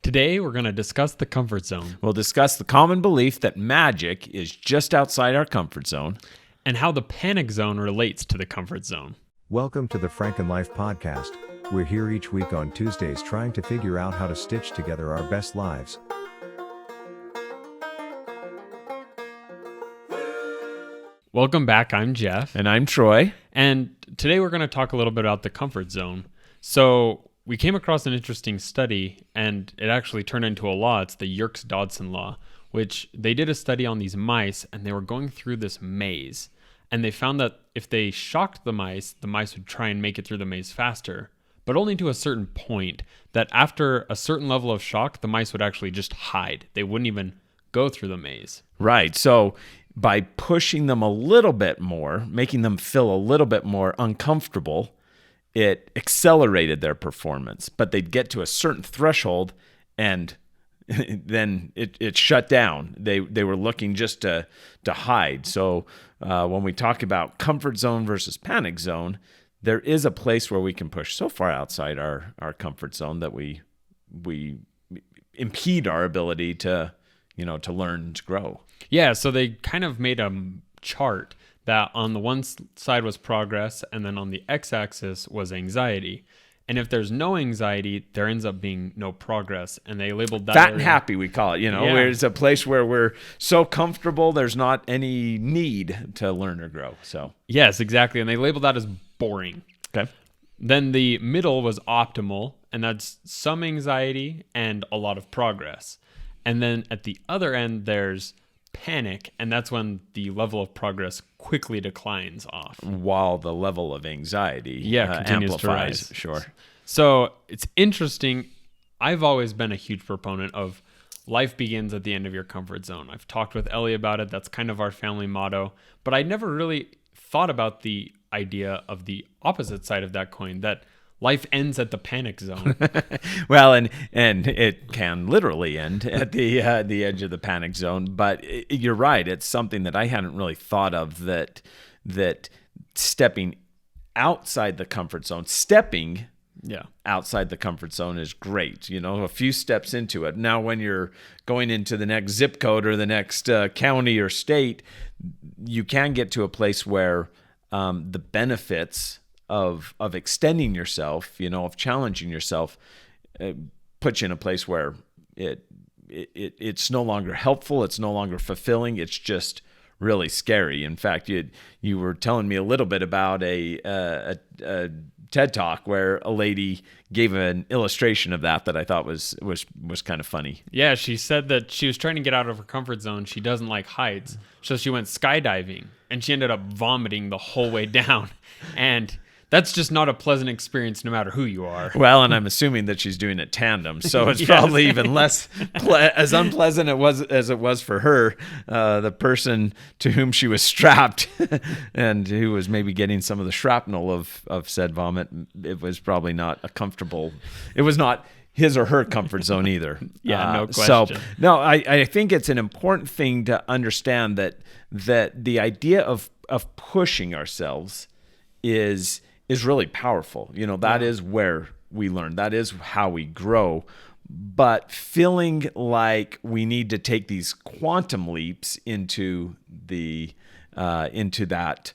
Today, we're going to discuss the comfort zone We'll discuss the common belief that magic is just outside our comfort zone. and how the panic zone relates to the comfort zone. Welcome to the Franken Life Podcast. We're here each week on Tuesdays trying to figure out how to stitch together our best lives. Welcome back. I'm Jeff. And I'm Troy. And today, we're going to talk a little bit about the comfort zone. So, we came across an interesting study, and it actually turned into a law. It's the Yerkes-Dodson law, which they did a study on these mice, and they were going through this maze. And they found that if they shocked the mice would try and make it through the maze faster, but only to a certain point, that after a certain level of shock, the mice would actually just hide. They wouldn't even go through the maze. Right. So by pushing them a little bit more, making them feel a little bit more uncomfortable, it accelerated their performance. But they'd get to a certain threshold and then it shut down. They were looking just to hide. So when we talk about comfort zone versus panic zone, there is a place where we can push so far outside our comfort zone that we impede our ability to learn and to grow. Yeah, so they kind of made a chart that on the one side was progress, and then on the x-axis was anxiety. And if there's no anxiety, there ends up being no progress. And they labeled that fat and happy, we call it, Yeah. where it's a place where we're so comfortable, there's not any need to learn or grow. So, Yes, exactly. And they labeled that as boring. okay. Then the middle was optimal, and that's some anxiety and a lot of progress. And then at the other end, there's panic, and that's when the level of progress quickly declines off. While the level of anxiety Continues to amplifies. rise. Sure. So it's interesting. I've always been a huge proponent of life begins at the end of your comfort zone. I've talked with Ellie about it. That's kind of our family motto. But I never really thought about the idea of the opposite side of that coin, that life ends at the panic zone. Well, and it can literally end at the edge of the panic zone. But you're right. It's something that I hadn't really thought of, that stepping outside the comfort zone, Yeah. outside the comfort zone is great. A few steps into it. Now, when you're going into the next zip code or the next county or state, you can get to a place where the benefits of extending yourself, of challenging yourself, puts you in a place where it's no longer helpful. It's no longer fulfilling. It's just really scary. In fact, you were telling me a little bit about a TED Talk where a lady gave an illustration of that I thought was kind of funny. Yeah, she said that she was trying to get out of her comfort zone. She doesn't like heights. So she went skydiving, and she ended up vomiting the whole way down. And that's just not a pleasant experience no matter who you are. Well, and I'm assuming that she's doing it tandem, so it's Yes. probably even less as unpleasant as it was for her, the person to whom she was strapped and who was maybe getting some of the shrapnel of said vomit. It was probably not a comfortable. It was not his or her comfort zone either. Yeah, no So question. no, I think it's an important thing to understand that the idea of pushing ourselves is really powerful. That is where we learn. That is how we grow. But feeling like we need to take these quantum leaps into into that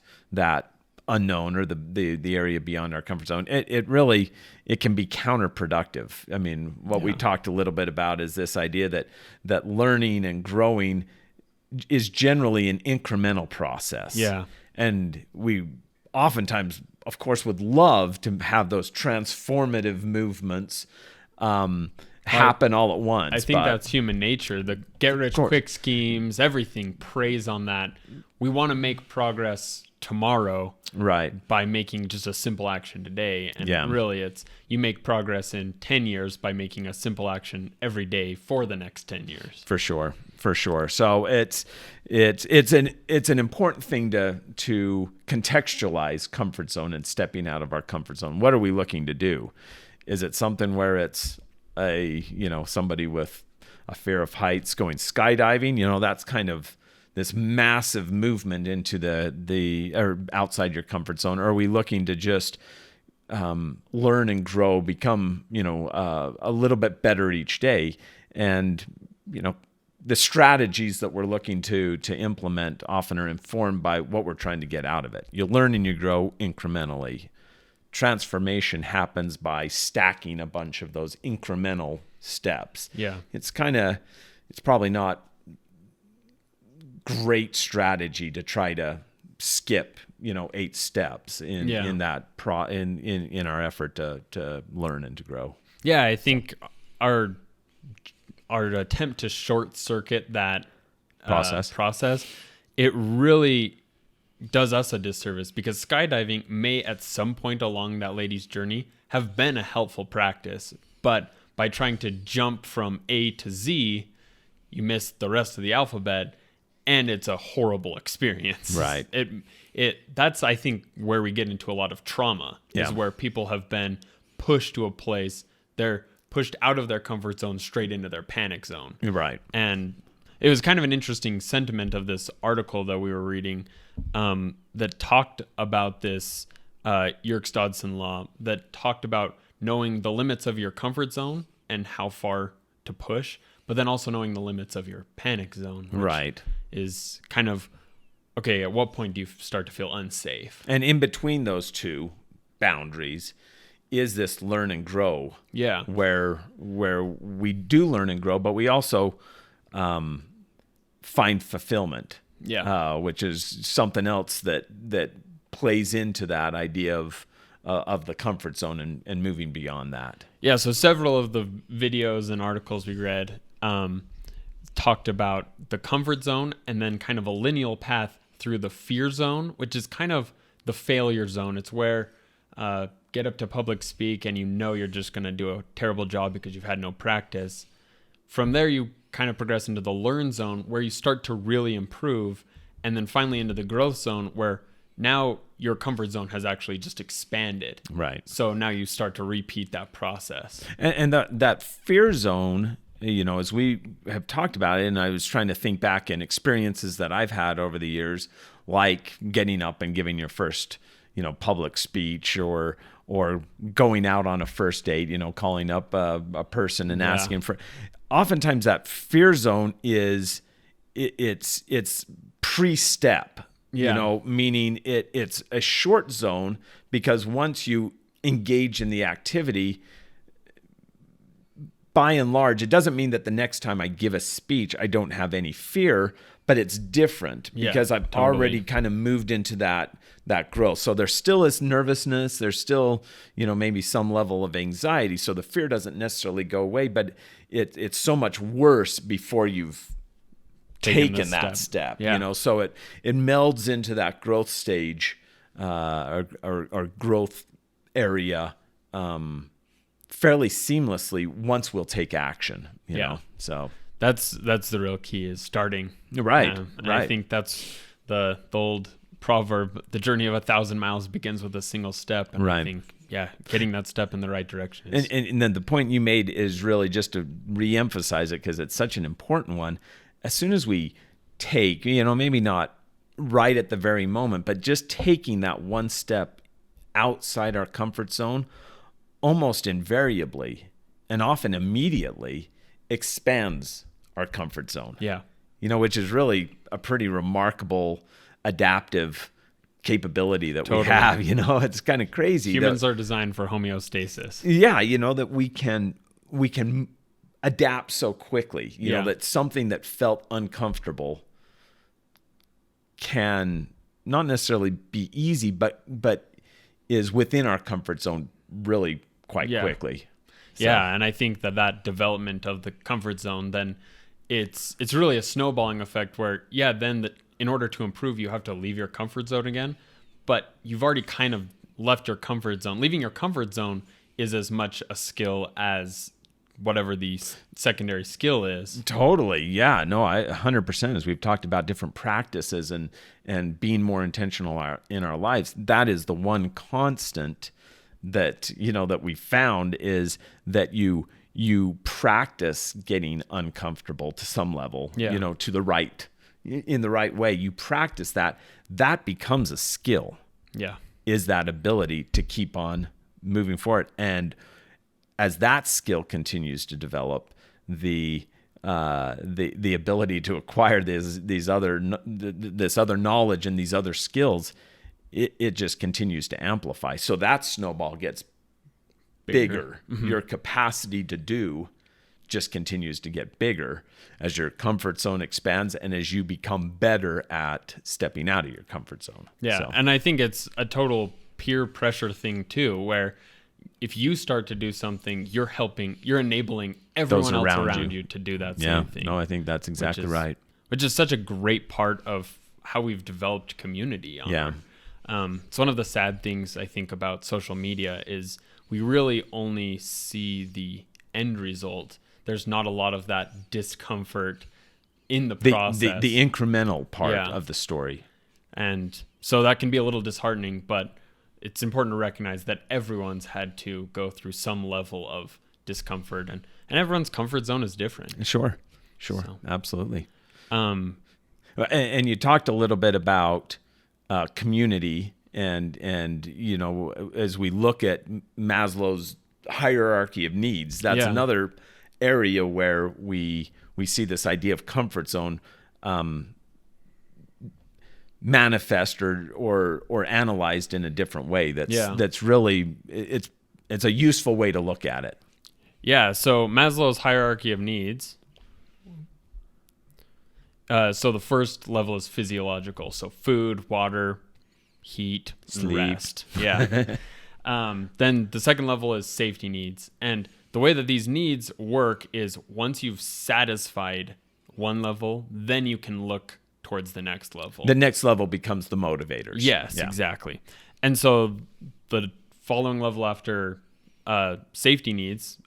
unknown or the area beyond our comfort zone, it can be counterproductive. I mean, what we talked a little bit about is this idea that learning and growing is generally an incremental process. Yeah. And we oftentimes, of course, would love to have those transformative movements happen all at once. I think that's human nature. The get-rich-quick schemes, everything preys on that. We want to make progress tomorrow, right by making just a simple action today. And Yeah. really, it's you make progress in 10 years by making a simple action every day for the next 10 years. For sure. So it's an important thing to contextualize comfort zone and stepping out of our comfort zone. What are we looking to do? Is it something where it's somebody with a fear of heights going skydiving? That's kind of this massive movement into the or outside your comfort zone. Or are we looking to just learn and grow, become, a little bit better each day. And, the strategies that we're looking to implement often are informed by what we're trying to get out of it. You learn and you grow incrementally. Transformation happens by stacking a bunch of those incremental steps. Yeah. It's probably not great strategy to try to skip, 8 steps in our effort to learn and to grow. Yeah, I think our attempt to short circuit that process, it really does us a disservice, because skydiving may at some point along that lady's journey have been a helpful practice, but by trying to jump from A to Z, you miss the rest of the alphabet, and it's a horrible experience. Right. That's, I think, where we get into a lot of trauma, is where people have been pushed to a place, they're pushed out of their comfort zone straight into their panic zone. Right. And it was kind of an interesting sentiment of this article that we were reading, that talked about this Yerkes-Dodson law, that talked about knowing the limits of your comfort zone and how far to push, but then also knowing the limits of your panic zone. Which is kind of, okay, at what point do you start to feel unsafe? And in between those two boundaries is this learn and grow. Yeah. Where we do learn and grow, but we also find fulfillment. Yeah. Which is something else that plays into that idea of the comfort zone and moving beyond that. Yeah. So several of the videos and articles we read talked about the comfort zone and then kind of a lineal path through the fear zone, which is kind of the failure zone. It's where get up to public speak and you're just going to do a terrible job because you've had no practice. From there, you kind of progress into the learn zone, where you start to really improve, and then finally into the growth zone, where now your comfort zone has actually just expanded. Right. So now you start to repeat that process. And that fear zone, as we have talked about it, and I was trying to think back in experiences that I've had over the years, like getting up and giving your first, public speech, or going out on a first date, calling up a person and asking for. Oftentimes that fear zone is it's pre-step, meaning it's a short zone, because once you engage in the activity, by and large, it doesn't mean that the next time I give a speech, I don't have any fear, but it's different because I've already kind of moved into that growth. So there still is nervousness. There's still, maybe some level of anxiety. So the fear doesn't necessarily go away, but it's so much worse before you've taken that step. Yeah. So it melds into that growth stage, or growth area, fairly seamlessly once we'll take action. You know? So that's the real key, is starting. Right. And I think that's the old proverb, the journey of 1,000 miles begins with a single step. And I think, getting that step in the right direction. And then the point you made is really just to reemphasize it, because it's such an important one. As soon as we take, maybe not right at the very moment, but just taking that one step outside our comfort zone, almost invariably and often immediately expands our comfort zone. Yeah. Which is really a pretty remarkable adaptive capability that we have. It's kind of crazy. Humans are designed for homeostasis. Yeah, that we can adapt so quickly. That something that felt uncomfortable can not necessarily be easy, but is within our comfort zone really quite quickly. So. Yeah, and I think that development of the comfort zone, then it's really a snowballing effect where, then in order to improve, you have to leave your comfort zone again, but you've already kind of left your comfort zone. Leaving your comfort zone is as much a skill as whatever the secondary skill is. Totally. Yeah, no, 100%, as we've talked about different practices and being more intentional in our lives. That is the one constant that that we found, is that you practice getting uncomfortable to some level, to the right, in the right way. You practice that becomes a skill. Yeah. Is that ability to keep on moving forward. And as that skill continues to develop, the ability to acquire this other knowledge and these other skills, it just continues to amplify. So that snowball gets bigger. Your capacity to do just continues to get bigger as your comfort zone expands and as you become better at stepping out of your comfort zone. Yeah. So, And I think it's a total peer pressure thing too, where if you start to do something, you're enabling everyone else around you to do that same thing. No, I think that's exactly right. Which is such a great part of how we've developed community. It's one of the sad things I think about social media is we really only see the end result. There's not a lot of that discomfort in the process. The incremental part of the story. And so that can be a little disheartening, but it's important to recognize that everyone's had to go through some level of discomfort, and everyone's comfort zone is different. Sure. So. Absolutely. And you talked a little bit about community and as we look at Maslow's hierarchy of needs, that's another area where we see this idea of comfort zone manifest or analyzed in a different way. That's really it's a useful way to look at it. Yeah. So Maslow's hierarchy of needs. So the first level is physiological. So food, water, heat, sleep, rest. Yeah. Then the second level is safety needs. And the way that these needs work is once you've satisfied one level, then you can look towards the next level. The next level becomes the motivators. Yes, exactly. And so the following level after safety needs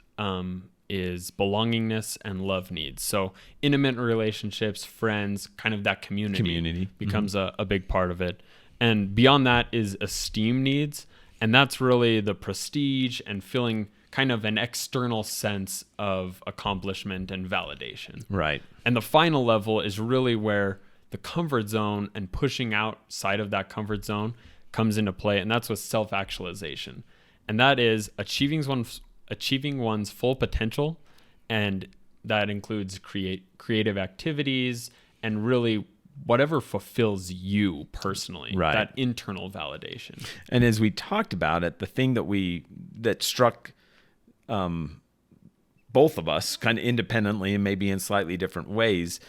is belongingness and love needs. So intimate relationships, friends, kind of that community becomes a big part of it. And beyond that is esteem needs. And that's really the prestige and feeling kind of an external sense of accomplishment and validation. Right. And the final level is really where the comfort zone and pushing outside of that comfort zone comes into play. And that's with self-actualization. And that is achieving one's full potential. And that includes creative activities and really whatever fulfills you personally, right. That internal validation. And as we talked about it, the thing that struck both of us kind of independently and maybe in slightly different ways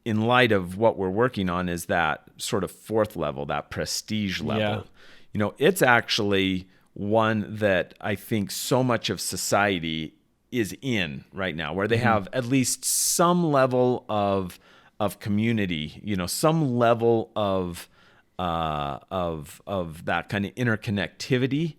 in light of what we're working on is that sort of fourth level, that prestige level. Yeah. It's actually one that I think so much of society is in right now, where they have at least some level of community, some level of that kind of interconnectivity,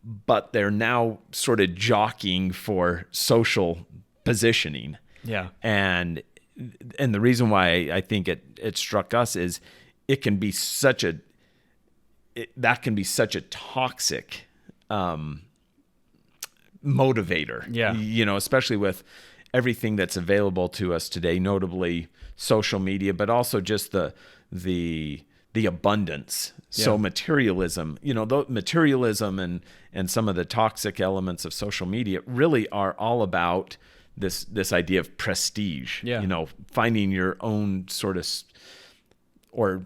but they're now sort of jockeying for social positioning. Yeah. And the reason why I think it struck us is that can be such a toxic motivator. Yeah. Especially with everything that's available to us today, notably social media, but also just the abundance. Yeah. So materialism, materialism and some of the toxic elements of social media really are all about this idea of prestige. Yeah. Finding your own sort of or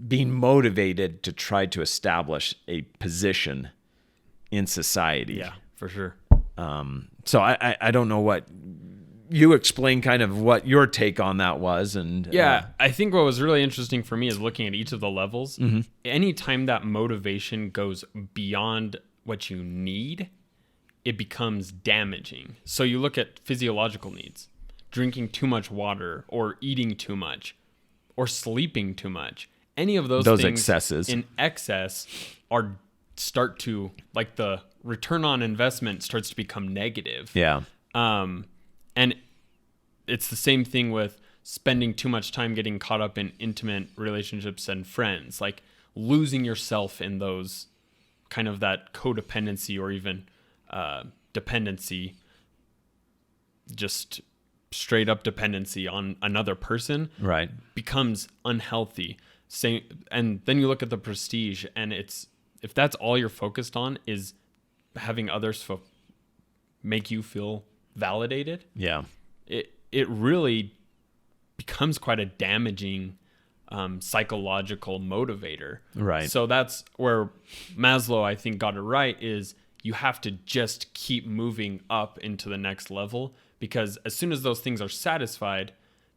being motivated to try to establish a position in society. Yeah, for sure. So I don't know what you explain kind of what your take on that was. And I think what was really interesting for me is looking at each of the levels. Mm-hmm. Anytime that motivation goes beyond what you need, it becomes damaging. So you look at physiological needs, drinking too much water or eating too much or sleeping too much. Any of those things excesses in excess start to, like, the return on investment starts to become negative. Yeah. And it's the same thing with spending too much time getting caught up in intimate relationships and friends, like losing yourself in those kind of that codependency or even dependency, just straight up dependency on another person, right, becomes unhealthy. And then you look at the prestige, and if that's all you're focused on is having others make you feel validated, Yeah. it really becomes quite a damaging psychological motivator. Right. So that's where Maslow, I think, got it right, is you have to just keep moving up into the next level, because as soon as those things are satisfied,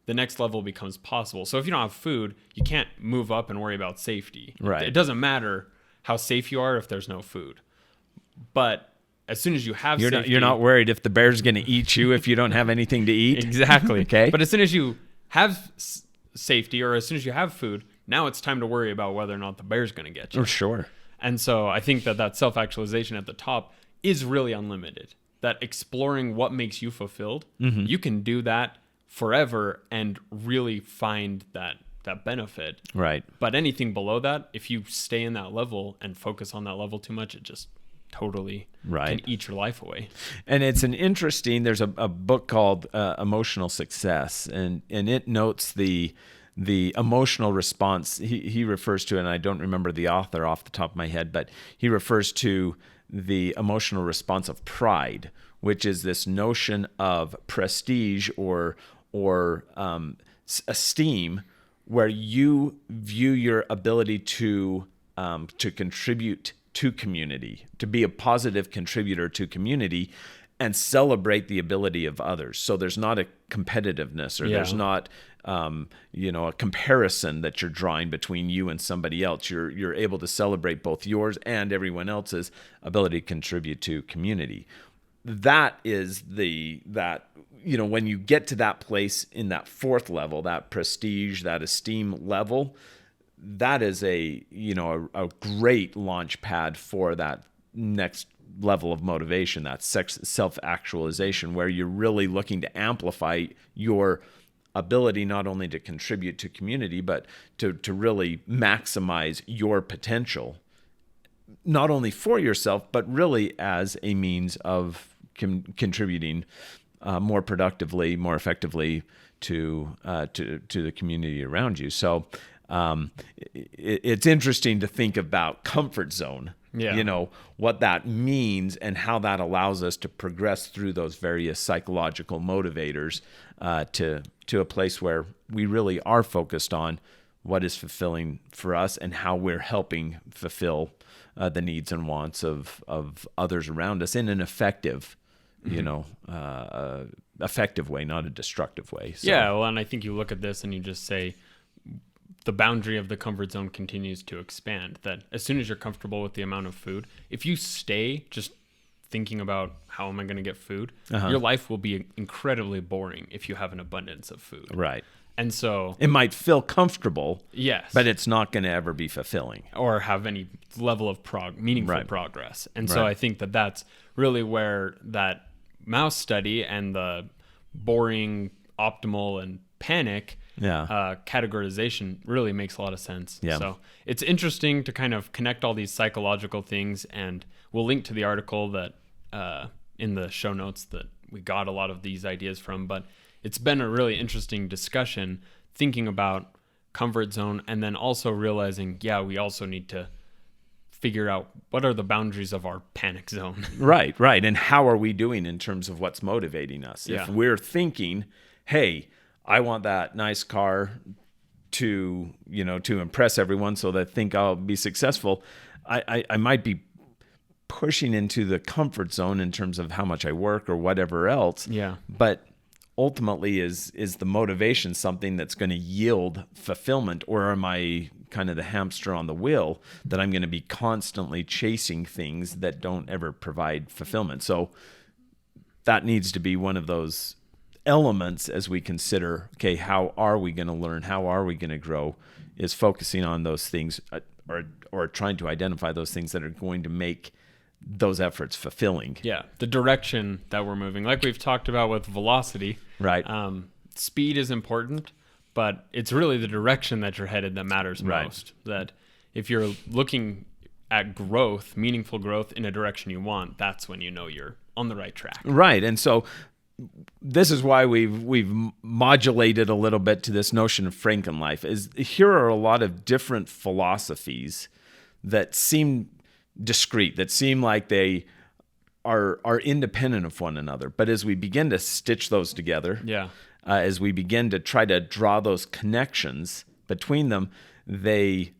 the next level becomes possible. So if you don't have food, you can't move up and worry about safety. Right. It doesn't matter how safe you are if there's no food. But as soon as you have safety, You're not worried if the bear's going to eat you if you don't have anything to eat. Exactly. Okay. But as soon as you have safety, or as soon as you have food, now it's time to worry about whether or not the bear's going to get you. Oh, sure. And so I think that self-actualization at the top is really unlimited. That exploring what makes you fulfilled, you can do that forever and really find that benefit. Right. But anything below that, if you stay in that level and focus on that level too much, it just totally Right. can eat your life away. And it's there's a book called Emotional Success, and it notes the emotional response. He refers to, and I don't remember the author off the top of my head, but he refers to the emotional response of pride, which is this notion of prestige or esteem, where you view your ability to contribute to community, to be a positive contributor to community, and celebrate the ability of others. So there's not a competitiveness, or there's not a comparison that you're drawing between you and somebody else. You're able to celebrate both yours and everyone else's ability to contribute to community. That is when you get to that place in that fourth level, that prestige, that esteem level, that is a great launch pad for that next level of motivation, that self-actualization, where you're really looking to amplify your ability not only to contribute to community, but to really maximize your potential, not only for yourself, but really as a means of contributing more productively, more effectively to the community around you. So it's interesting to think about comfort zone. Yeah. What that means and how that allows us to progress through those various psychological motivators to a place where we really are focused on what is fulfilling for us and how we're helping fulfill the needs and wants of others around us in an effective, effective way, not a destructive way. So. Yeah, well, and I think you look at this and you just say the boundary of the comfort zone continues to expand. That as soon as you're comfortable with the amount of food, if you stay just thinking about how am I going to get food, your life will be incredibly boring if you have an abundance of food. Right. And so it might feel comfortable, yes, but it's not going to ever be fulfilling or have any level of meaningful progress. And so I think that's really where that mouse study and the boring, optimal, and panic categorization really makes a lot of sense. Yeah. So it's interesting to kind of connect all these psychological things, and we'll link to the article that in the show notes that we got a lot of these ideas from. But it's been a really interesting discussion thinking about comfort zone, and then also realizing, we also need to figure out what are the boundaries of our panic zone. Right. And how are we doing in terms of what's motivating us? Yeah. If we're thinking, hey, I want that nice car to impress everyone so they think I'll be successful, I might be pushing into the comfort zone in terms of how much I work or whatever else. Yeah. But ultimately, is the motivation something that's going to yield fulfillment, or am I kind of the hamster on the wheel that I'm going to be constantly chasing things that don't ever provide fulfillment? So that needs to be one of those elements as we consider, okay, how are we going to learn? How are we going to grow? Is focusing on those things or trying to identify those things that are going to make those efforts fulfilling. Yeah, the direction that we're moving. Like we've talked about with velocity. Right. Speed is important, but it's really the direction that you're headed that matters most. That if you're looking at growth, meaningful growth in a direction you want, that's when you know you're on the right track. Right. And so this is why we've modulated a little bit to this notion of Frankenlife. Is here are a lot of different philosophies that seem discrete, that seem like they are independent of one another. But as we begin to stitch those together, Yeah. as we begin to try to draw those connections between them, they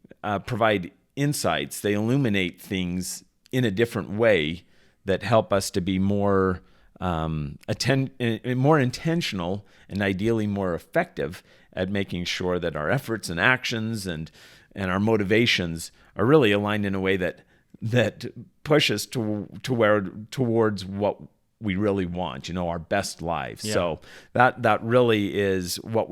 provide insights. They illuminate things in a different way that help us to be more more intentional and ideally more effective at making sure that our efforts and actions and our motivations are really aligned in a way that push us towards what we really want, our best lives. Yeah. So that really is what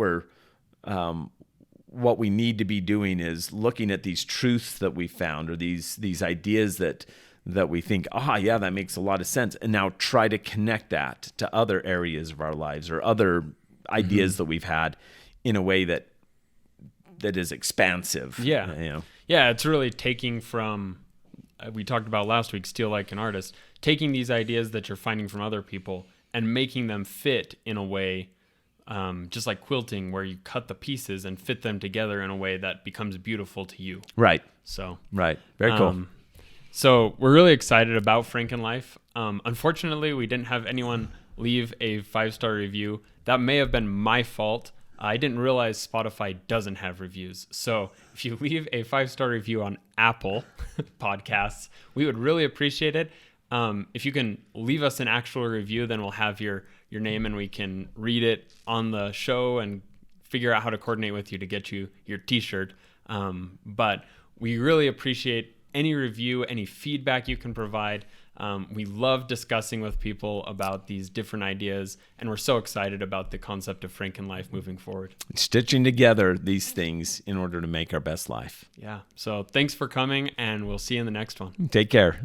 we need to be doing, is looking at these truths that we found, or these ideas that we think, yeah, that makes a lot of sense, and now try to connect that to other areas of our lives or other ideas that we've had in a way that is expansive. Yeah. Yeah, it's really taking from, we talked about last week, Steal Like an Artist, taking these ideas that you're finding from other people and making them fit in a way, just like quilting, where you cut the pieces and fit them together in a way that becomes beautiful to you. Right. So, Right. Very cool. So we're really excited about Frankenlife. Unfortunately, we didn't have anyone leave a 5-star review. That may have been my fault. I didn't realize Spotify doesn't have reviews. So if you leave a 5-star review on Apple Podcasts, we would really appreciate it. If you can leave us an actual review, then we'll have your name and we can read it on the show and figure out how to coordinate with you to get you your t-shirt. But we really appreciate any review, any feedback you can provide. We love discussing with people about these different ideas, and we're so excited about the concept of Frankenlife moving forward. Stitching together these things in order to make our best life. Yeah. So thanks for coming, and we'll see you in the next one. Take care.